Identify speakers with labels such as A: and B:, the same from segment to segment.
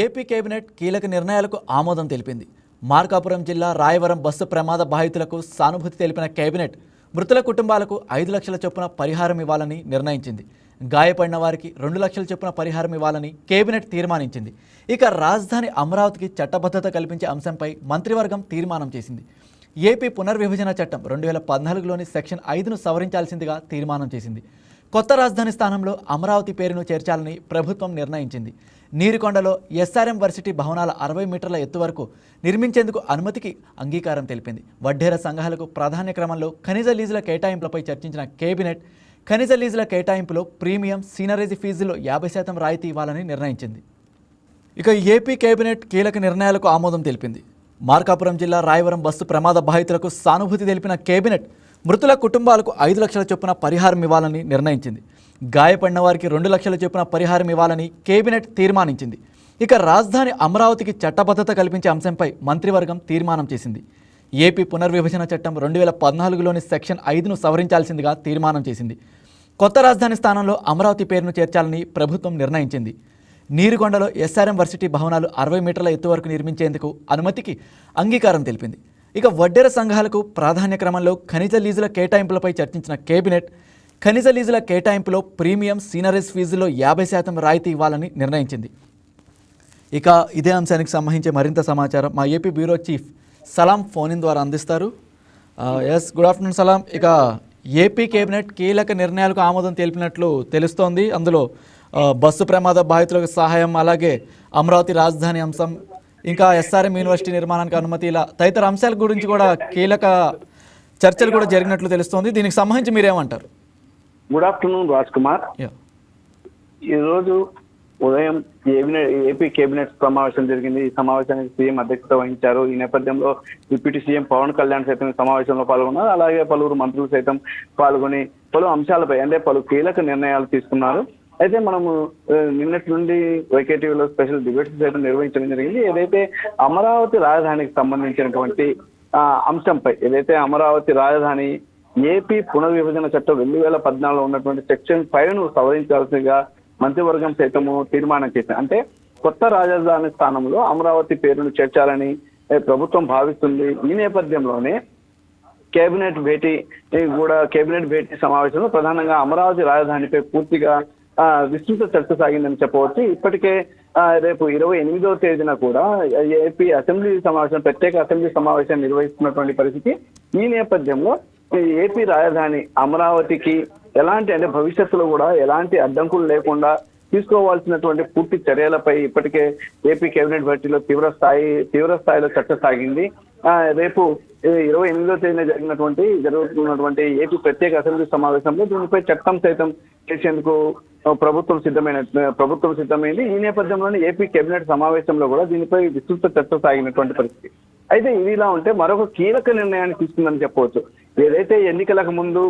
A: AP cabinet కీలక నిర్ణయాలకు ఆమోదం తెలిపింది. మార్కాపురం జిల్లా రాయవరం బస్సు ప్రమాద బాధితులకు సానుభూతి తెలిపిన కేబినెట్ మృతుల కుటుంబాలకు 5 లక్షల చొప్పున పరిహారం ఇవ్వాలని నిర్ణయించింది. గాయపడిన వారికి 2 లక్షల చొప్పున పరిహారం ఇవ్వాలని కేబినెట్ తీర్మానించింది. ఇక రాజధాని అమరావతికి చట్టబద్ధత కల్పించే అంశంపై మంత్రివర్గం తీర్మానం చేసింది. ఏపీ పునర్విభజన చట్టం 2014లోని సెక్షన్ 5ను సవరించాల్సిందిగా తీర్మానం చేసింది. కొత్త రాజధాని స్థానంలో అమరావతి పేరును చేర్చాలని ప్రభుత్వం నిర్ణయించింది. నీరుకొండలో ఎస్ఆర్ఎం వర్సిటీ భవనాల 60 మీటర్ల ఎత్తు వరకు నిర్మించేందుకు అనుమతికి అంగీకారం తెలిపింది. వడ్డేర సంఘాలకు ప్రాధాన్య క్రమంలో ఖనిజ లీజుల కేటాయింపులపై చర్చించిన కేబినెట్ ఖనిజ లీజుల కేటాయింపులో ప్రీమియం సీనరేజీ ఫీజులో 50% రాయితీ ఇవ్వాలని నిర్ణయించింది. ఇక ఏపీ కేబినెట్ కీలక నిర్ణయాలకు ఆమోదం తెలిపింది. మార్కాపురం జిల్లా రాయవరం బస్సు ప్రమాద బాధితులకు సానుభూతి తెలిపిన కేబినెట్ మృతుల కుటుంబాలకు 5 లక్షల చొప్పున పరిహారం ఇవ్వాలని నిర్ణయించింది. గాయపడిన వారికి 2 లక్షల చొప్పున పరిహారం ఇవ్వాలని కేబినెట్ తీర్మానించింది. ఇక రాజధాని అమరావతికి చట్టబద్ధత కల్పించే అంశంపై మంత్రివర్గం తీర్మానం చేసింది. ఏపీ పునర్విభజన చట్టం 2014లోని సెక్షన్ 5ను సవరించాల్సిందిగా తీర్మానం చేసింది. కొత్త రాజధాని స్థానంలో అమరావతి పేరును చేర్చాలని ప్రభుత్వం నిర్ణయించింది. నీరుకొండలో ఎస్ఆర్ఎం వర్సిటీ భవనాలు 60 మీటర్ల ఎత్తు వరకు నిర్మించేందుకు అనుమతికి అంగీకారం తెలిపింది. ఇక వడ్డేర సంఘాలకు ప్రాధాన్య క్రమంలో ఖనిజ లీజుల కేటాయింపులపై చర్చించిన కేబినెట్ ఖనిజ లీజుల కేటాయింపులో ప్రీమియం సీనరేజ్ ఫీజులో 50% రాయితీ ఇవ్వాలని నిర్ణయించింది. ఇక ఇదే అంశానికి సంబంధించి మరింత సమాచారం మా AP bureau chief Salam phone in ద్వారా అందిస్తారు. Yes, good afternoon Salam. ఇక ఏపీ కేబినెట్ కీలక నిర్ణయాలకు ఆమోదం తెలిపినట్లు తెలుస్తోంది. అందులో బస్సు ప్రమాద బాధితులకు సహాయం, అలాగే అమరావతి రాజధాని అంశం, ఇంకా ఎస్ఆర్ఎం యూనివర్సిటీ నిర్మాణానికి అనుమతి, ఇలా తదితర అంశాల గురించి కూడా కీలక చర్చలు కూడా జరిగినట్లు తెలుస్తోంది. దీనికి సంబంధించి మీరేమంటారు?
B: Good afternoon Raj Kumar. ఈరోజు ఉదయం ఏపీ కేబినెట్ సమావేశం జరిగింది. ఈ సమావేశానికి సీఎం అధ్యక్షత వహించారు. ఈ నేపథ్యంలో డిప్యూటీ సీఎం పవన్ కళ్యాణ్ సైతం ఈ సమావేశంలో పాల్గొన్నారు. అలాగే పలువురు మంత్రులు సైతం పాల్గొని పలు అంశాలపై అంటే పలు కీలక నిర్ణయాలు తీసుకున్నారు. అయితే మనము నిన్నటి నుండి వైకేటీవీలో స్పెషల్ డిబేట్స్ సైతం నిర్వహించడం జరిగింది. ఏదైతే అమరావతి రాజధానికి సంబంధించినటువంటి అంశంపై ఏదైతే అమరావతి రాజధాని ఏపీ పునర్విభజన చట్టం 2014లో ఉన్నటువంటి సెక్షన్ 5ను సవరించాల్సిందిగా మంత్రివర్గం సైతము తీర్మానం చేసింది. అంటే కొత్త రాజధాని స్థానంలో అమరావతి పేరును చేర్చాలని ప్రభుత్వం భావిస్తుంది. ఈ నేపథ్యంలోనే కేబినెట్ భేటీ సమావేశంలో ప్రధానంగా అమరావతి రాజధానిపై పూర్తిగా విస్తృత చర్చ సాగిందని చెప్పవచ్చు. ఇప్పటికే రేపు 28వ తేదీన కూడా ఏపీ ప్రత్యేక అసెంబ్లీ సమావేశం నిర్వహిస్తున్నటువంటి పరిస్థితి. ఈ నేపథ్యంలో ఏపీ రాజధాని అమరావతికి ఎలాంటి భవిష్యత్తులో కూడా ఎలాంటి అడ్డంకులు లేకుండా తీసుకోవాల్సినటువంటి పూర్తి చర్యలపై ఇప్పటికే ఏపీ కేబినెట్ భేటీలో తీవ్ర స్థాయిలో చర్చ సాగింది. రేపు 28వ తేదీన జరుగుతున్నటువంటి ఏపీ ప్రత్యేక అసెంబ్లీ సమావేశంలో దీనిపై చట్టం సైతం చేసేందుకు ప్రభుత్వం సిద్ధమైంది. ఈ నేపథ్యంలోనే ఏపీ కేబినెట్ సమావేశంలో కూడా దీనిపై విస్తృత చర్చ సాగినటువంటి పరిస్థితి. అయితే ఇది ఇలా ఉంటే మరొక కీలక నిర్ణయాన్ని తీసుకుందని చెప్పవచ్చు. ఏదైతే ఎన్నికలకు ముందు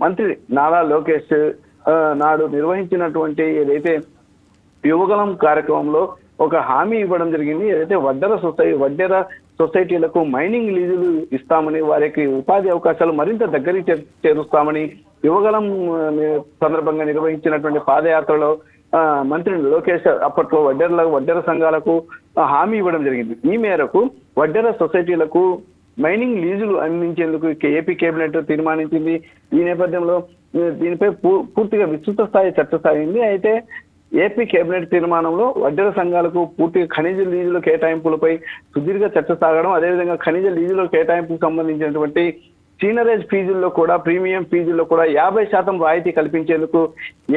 B: మంత్రి నారా లోకేష్ నాడు నిర్వహించినటువంటి ఏదైతే యువగలం కార్యక్రమంలో ఒక హామీ ఇవ్వడం జరిగింది. ఏదైతే వడ్డెర సొసైటీలకు మైనింగ్ లీజులు ఇస్తామని, వారికి ఉపాధి అవకాశాలు మరింత దగ్గరికి చేరుస్తామని యువగలం సందర్భంగా నిర్వహించినటువంటి పాదయాత్రలో మంత్రి లోకేష్ అప్పట్లో వడ్డెర సంఘాలకు హామీ ఇవ్వడం జరిగింది. ఈ మేరకు వడ్డెర సొసైటీలకు మైనింగ్ లీజులు అందించేందుకు ఏపీ కేబినెట్ తీర్మానించింది. ఈ నేపథ్యంలో దీనిపై పూర్తిగా విస్తృత స్థాయి చర్చ సాగింది. అయితే ఏపీ కేబినెట్ తీర్మానంలో వడ్డెర సంఘాలకు పూర్తిగా ఖనిజ లీజుల కేటాయింపులపై సుదీర్ఘ చర్చ సాగడం, అదేవిధంగా ఖనిజ లీజుల కేటాయింపుకు సంబంధించినటువంటి సీనరేజ్ ఫీజుల్లో కూడా ప్రీమియం ఫీజుల్లో కూడా 50% రాయితీ కల్పించేందుకు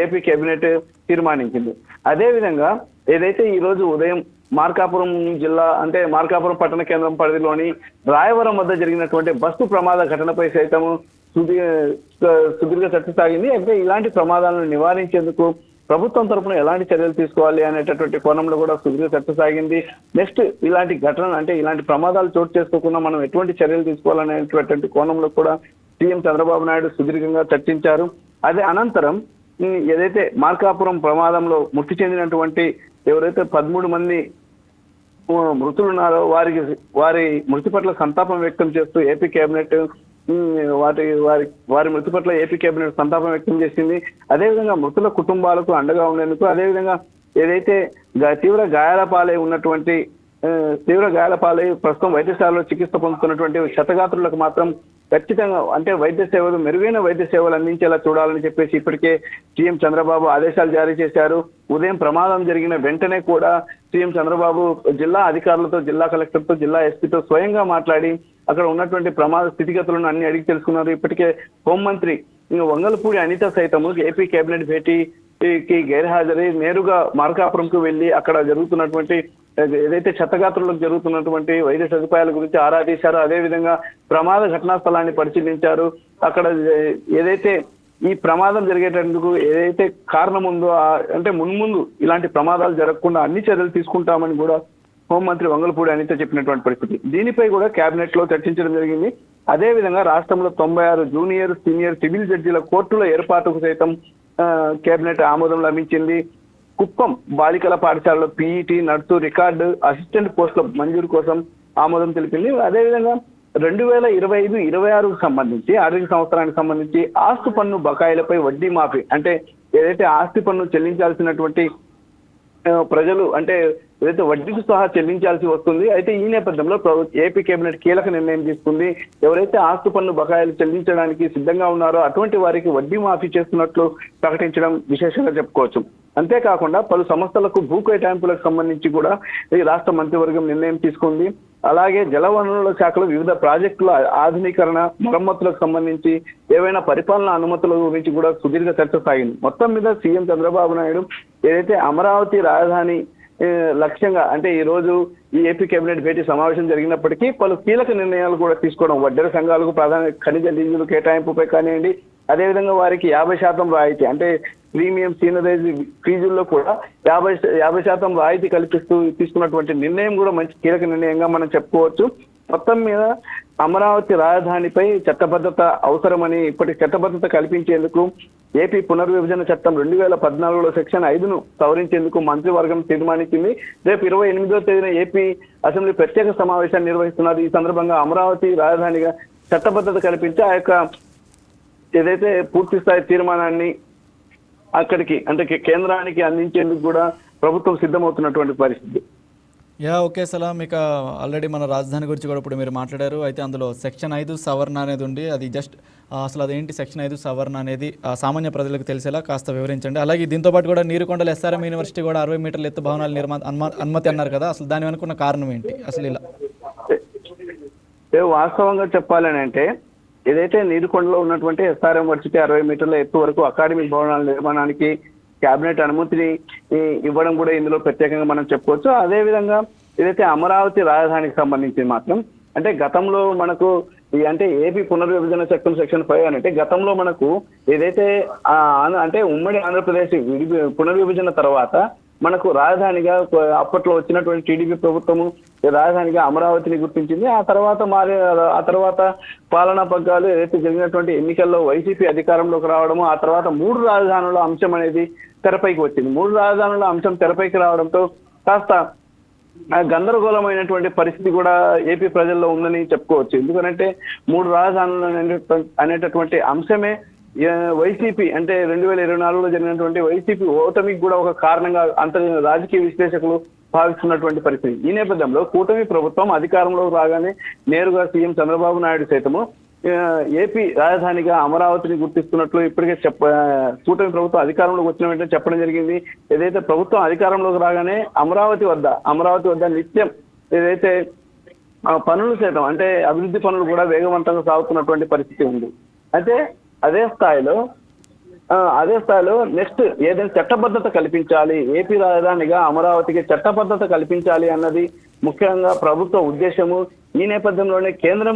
B: ఏపీ కేబినెట్ తీర్మానించింది. అదేవిధంగా ఏదైతే ఈ రోజు ఉదయం మార్కాపురం పట్టణ కేంద్రం పరిధిలోని రాయవరం వద్ద జరిగినటువంటి బస్సు ప్రమాద ఘటనపై సైతము సుదీర్ఘ చర్చ సాగింది. అయితే ఇలాంటి ప్రమాదాలను నివారించేందుకు ప్రభుత్వం తరఫున ఎలాంటి చర్యలు తీసుకోవాలి అనేటటువంటి కోణంలో కూడా సుదీర్ఘ చర్చ సాగింది. నెక్స్ట్ ఇలాంటి ఘటనలు ఇలాంటి ప్రమాదాలు చోటు చేసుకోకుండా మనం ఎటువంటి చర్యలు తీసుకోవాలనేటువంటి కోణంలో కూడా సీఎం చంద్రబాబు నాయుడు సుదీర్ఘంగా చర్చించారు. అదే అనంతరం ఏదైతే మార్కాపురం ప్రమాదంలో మృతి చెందినటువంటి ఎవరైతే 13 మంది మృతులు ఉన్నారో వారి మృతి పట్ల సంతాపం వ్యక్తం చేస్తూ ఏపీ కేబినెట్ వారి మృతి పట్ల ఏపీ కేబినెట్ సంతాపం వ్యక్తం చేసింది. అదేవిధంగా మృతుల కుటుంబాలకు అండగా ఉండేందుకు, అదేవిధంగా ఏదైతే తీవ్ర గాయాల పాలై ఉన్నటువంటి తీవ్ర గాయాల పాలై ప్రస్తుతం వైద్యశాలలో చికిత్స పొందుతున్నటువంటి క్షతగాత్రులకు మాత్రం ఖచ్చితంగా అంటే వైద్య సేవలు మెరుగైన వైద్య సేవలు అందించేలా చూడాలని చెప్పేసి ఇప్పటికే సీఎం చంద్రబాబు ఆదేశాలు జారీ చేశారు. ఉదయం ప్రమాదం జరిగిన వెంటనే కూడా సీఎం చంద్రబాబు జిల్లా అధికారులతో, జిల్లా కలెక్టర్తో, జిల్లా ఎస్పీతో స్వయంగా మాట్లాడి అక్కడ ఉన్నటువంటి ప్రమాద స్థితిగతులను అన్ని అడిగి తెలుసుకున్నారు. ఇప్పటికే హోంమంత్రి వంగలపూడి అనిత సైతము ఏపీ కేబినెట్ భేటీకి గైర్హాజరై నేరుగా మార్కాపురంకు వెళ్లి అక్కడ జరుగుతున్నటువంటి ఏదైతే క్షతగాత్రులకు జరుగుతున్నటువంటి వైద్య సదుపాయాల గురించి ఆరా తీశారో, అదేవిధంగా ప్రమాద ఘటనా స్థలాన్ని పరిశీలించారు. అక్కడ ఏదైతే ఈ ప్రమాదం జరిగేటందుకు ఏదైతే కారణం ఉందో అంటే మున్ముందు ఇలాంటి ప్రమాదాలు జరగకుండా అన్ని చర్యలు తీసుకుంటామని కూడా హోంమంత్రి వంగలపూడి అనిత చెప్పినటువంటి పరిస్థితి. దీనిపై కూడా కేబినెట్ లో చర్చించడం జరిగింది. అదేవిధంగా రాష్ట్రంలో 96 జూనియర్, సీనియర్ సివిల్ జడ్జీల కోర్టుల ఏర్పాటుకు సైతం కేబినెట్ ఆమోదం లభించింది. కుప్పం బాలికల పాఠశాలలో పీఈటీ, నర్సు, రికార్డు అసిస్టెంట్ పోస్టుల మంజూరు కోసం ఆమోదం తెలిపింది. అదేవిధంగా 2025-26కు సంబంధించి ఆర్థిక సంవత్సరానికి సంబంధించి ఆస్తి పన్ను బకాయిలపై వడ్డీ మాఫీ అంటే ఏదైతే ఆస్తి పన్ను చెల్లించాల్సినటువంటి ప్రజలు అంటే ఏదైతే వడ్డీకి సహా చెల్లించాల్సి వస్తుంది. అయితే ఈ నేపథ్యంలో ఏపీ కేబినెట్ కీలక నిర్ణయం తీసుకుంది. ఎవరైతే ఆస్తి పన్ను బకాయిలు చెల్లించడానికి సిద్ధంగా ఉన్నారో అటువంటి వారికి వడ్డీ మాఫీ చేస్తున్నట్లు ప్రకటించడం విశేషంగా చెప్పుకోవచ్చు. అంతేకాకుండా పలు సంస్థలకు భూ కేటాయింపులకు సంబంధించి కూడా ఈ రాష్ట్ర మంత్రివర్గం నిర్ణయం తీసుకుంది. అలాగే జలవనరుల శాఖలో వివిధ ప్రాజెక్టుల ఆధునీకరణ, మరమ్మతులకు సంబంధించి ఏవైనా పరిపాలనా అనుమతుల గురించి కూడా సుదీర్ఘ చర్చ సాగింది. మొత్తం మీద సీఎం చంద్రబాబు నాయుడు ఏదైతే అమరావతి రాజధాని లక్ష్యంగా అంటే ఈ రోజు ఈ ఏపీ కేబినెట్ భేటీ సమావేశం జరిగినప్పటికీ పలు కీలక నిర్ణయాలు కూడా తీసుకోవడం, వడ్డెర సంఘాలకు ప్రధాన ఖనిజ లీజులు కేటాయింపుపై కానివ్వండి, అదేవిధంగా వారికి 50% రాయితీ అంటే ప్రీమియం సీనరైజ్ ఫీజుల్లో కూడా 50% రాయితీ కల్పిస్తూ తీసుకున్నటువంటి నిర్ణయం కూడా మంచి కీలక నిర్ణయంగా మనం చెప్పుకోవచ్చు. మొత్తం మీద అమరావతి రాజధానిపై చట్టబద్ధత అవసరమని ఇప్పటి చట్టబద్ధత కల్పించేందుకు ఏపీ పునర్విభజన చట్టం 2014లో సెక్షన్ 5ను సవరించేందుకు మంత్రివర్గం తీర్మానించింది. రేపు 28వ తేదీన ఏపీ అసెంబ్లీ ప్రత్యేక సమావేశాన్ని నిర్వహిస్తున్నారు. ఈ సందర్భంగా అమరావతి రాజధానిగా చట్టబద్ధత కల్పించి ఆ యొక్క ఏదైతే పూర్తి స్థాయి తీర్మానాన్ని అక్కడికి అంటే కేంద్రానికి అందించేందుకు కూడా ప్రభుత్వం సిద్ధమవుతున్నటువంటి పరిస్థితి.
A: ఓకే సలాం. ఇక ఆల్రెడీ మన రాజధాని గురించి కూడా ఇప్పుడు మీరు మాట్లాడారు. అయితే అందులో సెక్షన్ 5 సవరణ అనేది ఉంది. అది జస్ట్ అసలు అదేంటి సెక్షన్ 5 సవరణ అనేది సామాన్య ప్రజలకు తెలిసేలా కాస్త వివరించండి. అలాగే దీంతో పాటు కూడా నీరుకొండల ఎస్ఆర్ఎం యూనివర్సిటీ కూడా 60 మీటర్ల ఎత్తు భవనాల అనుమతి అన్నారు కదా, అసలు దాని వెనుకున్న కారణం ఏంటి అసలు? ఇలా
B: వాస్తవంగా చెప్పాలని అంటే ఏదైతే నీరుకొండలో ఉన్నటువంటి ఎస్ఆర్ఎం యూనివర్సిటీ 60 మీటర్ల ఎత్తు వరకు అకాడమిక్ భవనాల నిర్మాణానికి కేబినెట్ అనుమతిని ఇవ్వడం కూడా ఇందులో ప్రత్యేకంగా మనం చెప్పుకోవచ్చు. అదేవిధంగా ఏదైతే అమరావతి రాజధానికి సంబంధించి మాత్రం అంటే గతంలో మనకు అంటే ఏపీ పునర్విభజన చట్టం సెక్షన్ 5 అంటే గతంలో మనకు ఏదైతే అంటే ఉమ్మడి ఆంధ్రప్రదేశ్ పునర్విభజన తర్వాత మనకు రాజధానిగా అప్పట్లో వచ్చినటువంటి టీడీపీ ప్రభుత్వము రాజధానిగా అమరావతిని గుర్తించింది. ఆ తర్వాత పాలనా పగ్గాలు ఏదైతే జరిగినటువంటి ఎన్నికల్లో వైసీపీ అధికారంలోకి రావడము, ఆ తర్వాత 3 రాజధానుల అంశం అనేది తెరపైకి వచ్చింది. 3 రాజధానుల అంశం తెరపైకి రావడంతో కాస్త గందరగోళమైనటువంటి పరిస్థితి కూడా ఏపీ ప్రజల్లో ఉందని చెప్పుకోవచ్చు. ఎందుకంటే 3 రాజధానులు అనేటటువంటి అంశమే వైసీపీ అంటే 2024లో జరిగినటువంటి వైసీపీ ఓటమికి కూడా ఒక కారణంగా రాజకీయ విశ్లేషకులు భావిస్తున్నటువంటి పరిస్థితి. ఈ నేపథ్యంలో కూటమి ప్రభుత్వం అధికారంలోకి రాగానే నేరుగా సీఎం చంద్రబాబు నాయుడు సైతము ఏపీ రాజధానిగా అమరావతిని గుర్తిస్తున్నట్లు ఇప్పటికే కూటమి ప్రభుత్వం అధికారంలోకి వచ్చిన వెంటనే చెప్పడం జరిగింది. ఏదైతే ప్రభుత్వం అధికారంలోకి రాగానే అమరావతి వద్ద నిత్యం ఏదైతే పనులు సైతం అంటే అభివృద్ధి పనులు కూడా వేగవంతంగా సాగుతున్నటువంటి పరిస్థితి ఉంది. అయితే అదే స్థాయిలో నెక్స్ట్ ఏదైనా చట్టబద్ధత కల్పించాలి, ఏపీ రాజధానిగా అమరావతికి చట్టబద్ధత కల్పించాలి అన్నది ముఖ్యంగా ప్రభుత్వ ఉద్దేశము. ఈ నేపథ్యంలోనే కేంద్రం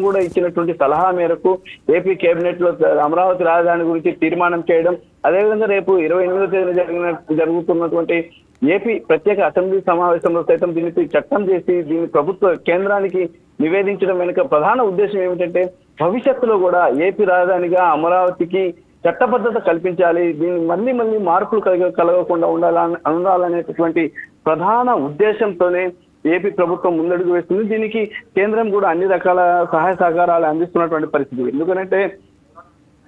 B: కూడా ఇచ్చినటువంటి సలహా మేరకు ఏపీ కేబినెట్ లో అమరావతి రాజధాని గురించి తీర్మానం చేయడం, అదేవిధంగా రేపు 28వ తేదీన జరుగుతున్నటువంటి ఏపీ ప్రత్యేక అసెంబ్లీ సమావేశంలో సైతం దీనికి చట్టం చేసి దీన్ని ప్రభుత్వ కేంద్రానికి నివేదించడం వెనుక ప్రధాన ఉద్దేశం ఏమిటంటే భవిష్యత్తులో కూడా ఏపీ రాజధానిగా అమరావతికి చట్టబద్ధత కల్పించాలి, దీన్ని మళ్ళీ మార్పులు కలగకుండా ఉండాలనేటటువంటి ప్రధాన ఉద్దేశంతోనే ఏపీ ప్రభుత్వం ముందడుగు వేస్తుంది. దీనికి కేంద్రం కూడా అన్ని రకాల సహాయ సహకారాలు అందిస్తున్నటువంటి పరిస్థితి. ఎందుకంటే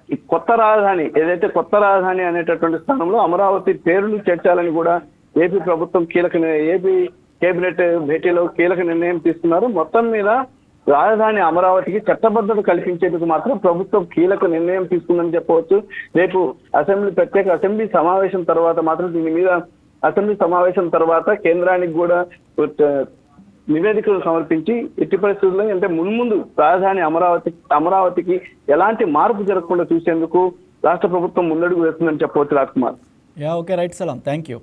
B: ఈ కొత్త రాజధాని అనేటటువంటి స్థానంలో అమరావతి పేరును చేర్చాలని కూడా ఏపీ ప్రభుత్వం ఏపీ కేబినెట్ భేటీలో కీలక నిర్ణయం తీసుకున్నారు. మొత్తం మీద రాజధాని అమరావతికి చట్టబద్ధత కల్పించేందుకు మాత్రం ప్రభుత్వం కీలక నిర్ణయం తీసుకుందని చెప్పవచ్చు. రేపు ప్రత్యేక అసెంబ్లీ సమావేశం తర్వాత మాత్రం దీని మీద అసెంబ్లీ సమావేశం తర్వాత కేంద్రానికి కూడా నివేదికలు సమర్పించి ఎట్టి పరిస్థితుల్లో అంటే మున్ముందు రాజధాని అమరావతికి ఎలాంటి మార్పు జరగకుండా చూసేందుకు రాష్ట్ర ప్రభుత్వం ముందడుగు వేస్తుందని చెప్పవచ్చు. Raj Kumar.
A: Okay, right, Salam, thank you.